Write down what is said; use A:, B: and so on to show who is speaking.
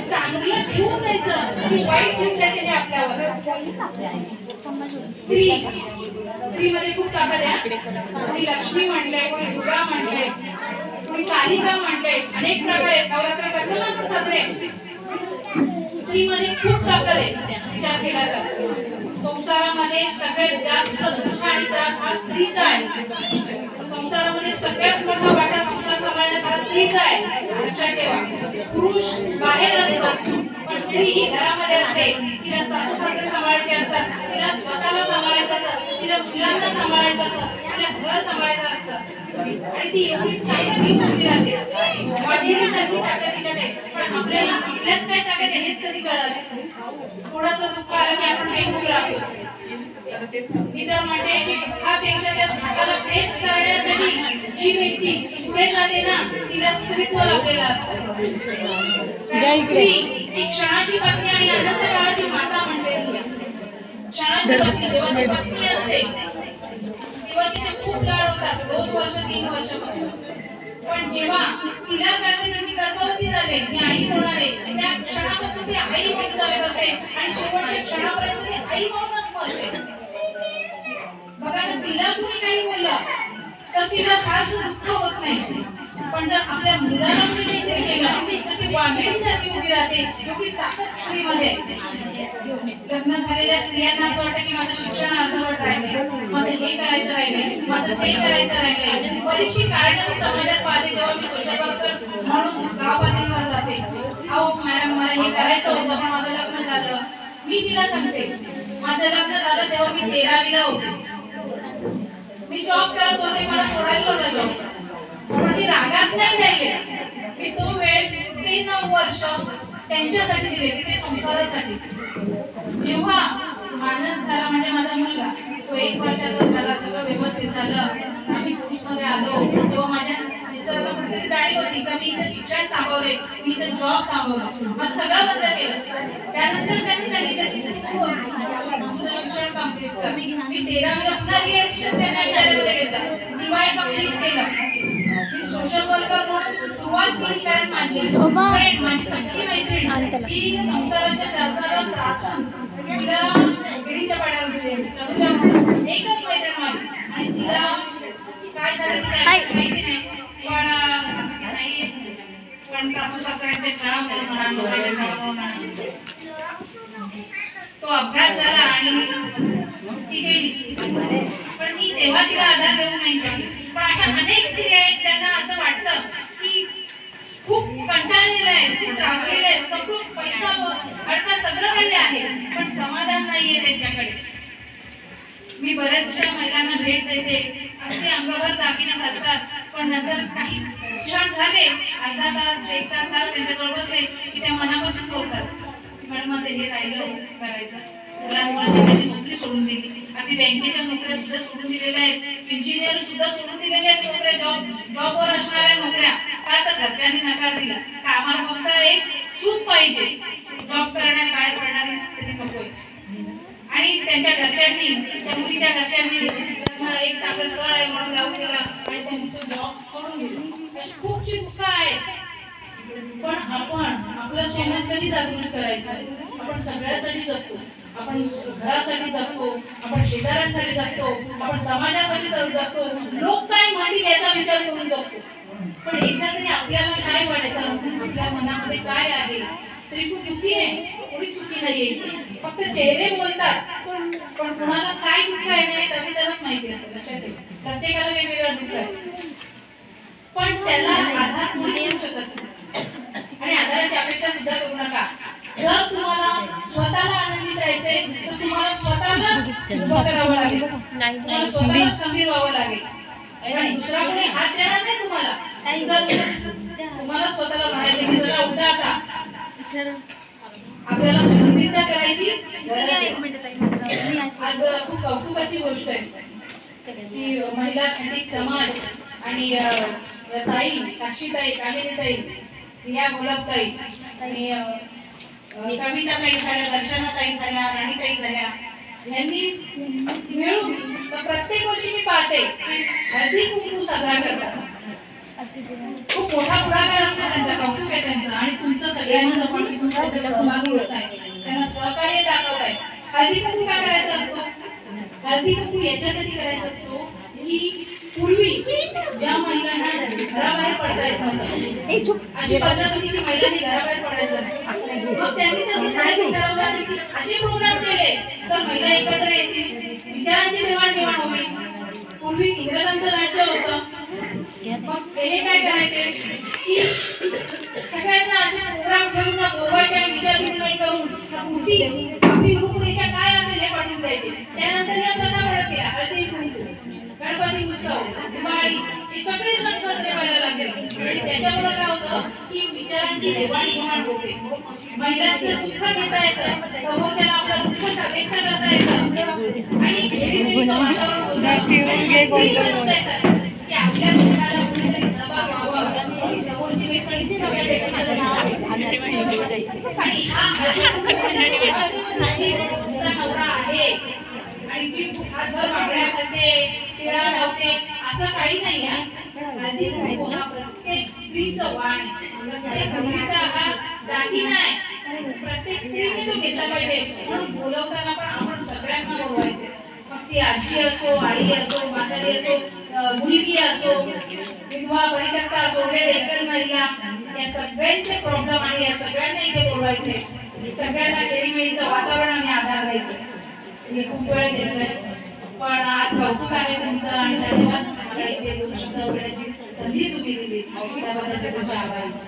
A: चांगलं ठेवून जायचं की वाईट ठेवून त्याने आपल्यावर. स्त्रीमध्ये खूप ताकद आहे. कोणी लक्ष्मी म्हणलंय, कोणी दुर्गा म्हणलंय, कोणी कालिका म्हणलंय, अनेक प्रकार आहेत. नवरात्र करतो ना आपण साजरे. स्त्रीमध्ये खूप ताकद आहे. विचार केला तर संसारामध्ये सगळ्यात जास्त दुःख आणि त्रास हा स्त्रीचा आहे. संसारामध्ये सगळ्यात मोठा वाटा संसार सांभाळण्यात हा स्त्रीचा आहे. लक्षात ठेवा. पुरुष बाहेर असतो पण स्त्री ही घरामध्ये असते. तिला सासू सासरे सांभाळायचे असतात, तिला स्वतःला सांभाळायचं असतं, तिला मुलांना सांभाळायचं असतं, तिला घर सांभाळायचं असतं आणि ती एवढी ताकद घेऊन उभी राहते. वाघिणीसारखी ताकद तिच्याकडे. पण आपल्याला आपल्यात काय ताकद आहे हेच कधी कळत. थोडंसं दुःख आलं की आपण पेंगून राहतो. मी तर म्हणते की दुःखापेक्षा त्या दुःखाला फेस करण्यासाठी जी व्यक्ती पुढे जाते ना तिला स्त्रीत्व लाभलेलं असतं. स्त्री एक क्षणाची पत्नी आणि अनंत काळाची माता म्हणते. क्षणाची पत्नी जेव्हा ती पत्नी असते तेव्हा तिचे खूप लाड होतात, 2 वर्ष 3 वर्ष. पण जेव्हा तिला कळते की गर्भवती झाले, मी आई होणार आहे, त्या क्षणापासून ती आई म्हणून जगत असते आणि शेवटच्या क्षणापर्यंत ती आई म्हणूनच मरते. बघा ना, तिला कुणी काही बोललं तर तिला फारसं दुःख होत नाही. पण जर आपल्या मुलाला कुणी काहीतरी केलं तर ती वाघिणीसारखी उभी राहते. एवढी ताकद स्त्रीमध्ये. लग्न झालेल्या स्त्रियांना असं वाटतं की माझं शिक्षण अर्धवट राहिले, माझं हे करायचं राहिले, माझं ते करायचं राहिले. बरीचशी कारणं मी समाजात पाहते जेव्हा मी सोशल वर्कर म्हणून गाव पातळीवर जाते. अहो मॅडम मला हे करायचं होतं पण माझं लग्न झालं. मी तिला सांगते माझं लग्न झालं तेव्हा मी 13वीला होते. मी जॉब करत होते, मला सोडायला होता जॉब. पण मी रागात नाही राहिले. मी तो वेळ 3 वर्ष त्यांच्यासाठी दिले, ते संसारासाठी. जेव्हा मानस झाला म्हणजे माझा मुलगा तो 1 वर्षाचा झाला, सगळं व्यवस्थित झालं, आम्ही ऑफिसमध्ये आलो, तेव्हा माझ्या मिस्टरला कुठेतरी जाणीव होती का मी इथं शिक्षण थांबवले, मी इथं जॉब थांबवला, मग सगळं बंद केलं. त्यानंतर त्यांनी सांगितलं की तू शिक्षण कंप्लीट कर. मी 13वीला पुन्हा ऍडमिशन त्यांना विद्यालयामध्ये घेतलं, DY कंप्लीट केलं. सोशल वर्कर म्हणून सुरुवात केली कारण माझी फ्रेंड, माझी सख्खी मैत्रीण ती संसाराच्या त्रासाला त्रासून तिला पिढीच्या पाड्यावर दिली. एकच मैत्रीण माझी आणि तिला काय झालं माहिती नाही. पण सासू सासऱ्यांच्या छळामुळे तो अपघात झाला आणि ती गेली. पण मी तेव्हा तिला आधार देऊ नाही शकले. पण अशा अनेक स्त्रिया आहेत त्यांना असं वाटतं की खूप कंटाळलेलं आहे, खूप त्रासलेलं आहे, सगळं पैसा अडका सगळं काही आहे पण समाधान नाहीये त्यांच्याकडे. मी बऱ्याचशा महिलांना भेट देते, अगदी अंगावर दागिने घालतात पण नंतर काही क्षण झाले, अर्धा तास 1 तास झालं त्यांच्याजवळ बसले की त्या मनापासून बोलतात मॅडम माझं हे राहिलं करायचं. मुलांमुळे त्यांची नोकरी सोडून दिली, अगदी बँकेच्या नोकऱ्या सुद्धा सोडून दिलेल्या आहेत, इंजिनियर सुद्धा सोडून दिलेल्या आहेत नोकऱ्या, जॉबवर असणाऱ्या नोकऱ्या. का तर घरच्यांनी नकार दिला का आम्हाला फक्त एक सूट पाहिजे, जॉब करण्यात बाहेर पडणारी स्थिती नकोय. आणि त्यांच्या घरच्यांनी, त्या मुलीच्या घरच्यांनी एक चांगलं स्थळ आहे म्हणून लावून दिला आणि त्यांनी तो जॉब सोडून दिला. खूपशी दुःख आहे. पण आपण आपलं सोनं कधी जागृत करायचं? आपण सगळ्यासाठी जगतो, आपण घरासाठी जगतो, आपण शेजाऱ्यांसाठी जगतो, आपण समाजासाठी जगतो, लोक काय म्हणतील याचा विचार करून जगतो. पण एकदा तरी आपल्याला काय वाटतं, आपल्या मनामध्ये काय आहे? स्त्री खूप दुःखी आहे, कोणी सुखी नाहीये. फक्त चेहरे बोलतात पण कोणाला काय दुःख आहे नाही त्याचे त्यालाच माहिती असतं. लक्षात ठेवा, प्रत्येकाला वेगवेगळा दुःख आहे पण त्याला आधार कोणी देऊ शकत नाही आणि आधाराची अपेक्षा सुद्धा करू नका. जर तुम्हाला स्वतःला आनंदित राहायचंय तर तुम्हाला स्वतःला उभं करावं लागेल, स्वतःला खंबीर व्हावं लागेल आणि दुसरा कोणी हात देणार नाही तुम्हाला. तुम्हाला स्वतःला म्हणायचं की जरा उठा आता, आपल्याला सिद्ध करायची. आज खूप कौतुकाची गोष्ट आहे की महिला खंडित समाज आणि ताई साक्षीताई, कामिनीताई, या गुलाबताई आणि कविता ताई झाल्या, दर्शना ताई झाल्या, राणीताई झाल्या, यांनी मिळून तर प्रत्येक वर्षी मी पाहते हळदी कुंकू साजरा करतात. खूप मोठा पुढाकार असतो त्यांचा, कौतुक आहे त्यांचं. आणि तुमचं सगळ्यांचं पण मी तुमच्याकडे सहभागी होत आहे, त्यांना सहकार्य दाखवत आहे. हळदी कुंकू का करायचा असतो? हळदी कुंकू याच्यासाठी करायचा असतो की पूर्वी ज्या महिलांना घराबाहेर पडता येत नव्हतं, अशी पद्धत होती की महिलांनी घराबाहेर पडायचं नाही. मग त्यांनी तसं ठरवलं की असे प्रोग्राम केले तर महिला एकत्र येतील, विचारांची देवाणघेवाण होईल. पूर्वी इंग्रजांचं राज्य होतं, मग हे काय करायचे की सगळ्यांना असे प्रोग्राम ठेवून बोलवायचे आणि विचार विनिमय करून पुढची आपली रूपरेषा काय असेल हे पाठवून द्यायचे. त्यानंतर या प्रथा वाढत गेल्या. हळदी कुंकू, गणपती उत्सव, दिवाळी हे सगळे सण साजरे व्हायला लागले. आणि त्याच्यामुळे काय होतं की विचारांची देवाणघेवाण होते, महिलांचं दुःख घेता येतं, समोरच्याला आपलं दुःख व्यक्त करता येतं आणि खेळीमेळीचं वातावरण होतं की आपल्या जीवनाला कुठेतरी सहभाग व्हावं आणि समोरची व्यक्ती आणि हा जिचा नवरा आहे आणि जी हातभर बांगड्या घालते, टिळा लावते, असं काही नाही आहे. हळदी कुंकू हा प्रत्येक स्त्रीचं वाण आहे, प्रत्येक स्त्रीचा हा दागिना आहे, प्रत्येक स्त्रीने तो घेतला पाहिजे. म्हणून बोलवताना पण आपण सगळ्यांना बोलवायचे, मग ती आजी असो, आई असो, म्हातारी असो, मुलगी असो, विधवा परित्यक्ता असो, एकल महिला, या सगळ्यांचे प्रॉब्लेम आणि या सगळ्यांना इथे बोलवायचे, सगळ्यांना खेळीमेळीचं वातावरण आणि आधार द्यायचं. हे खूप वेळ केलेलं आहे, पण आज कौतुक आहे तुमचं आणि धन्यवाद. मला इथे 2 शब्द बोलण्याची संधी तुम्ही दिली, त्याबद्दल तुमचे आभार.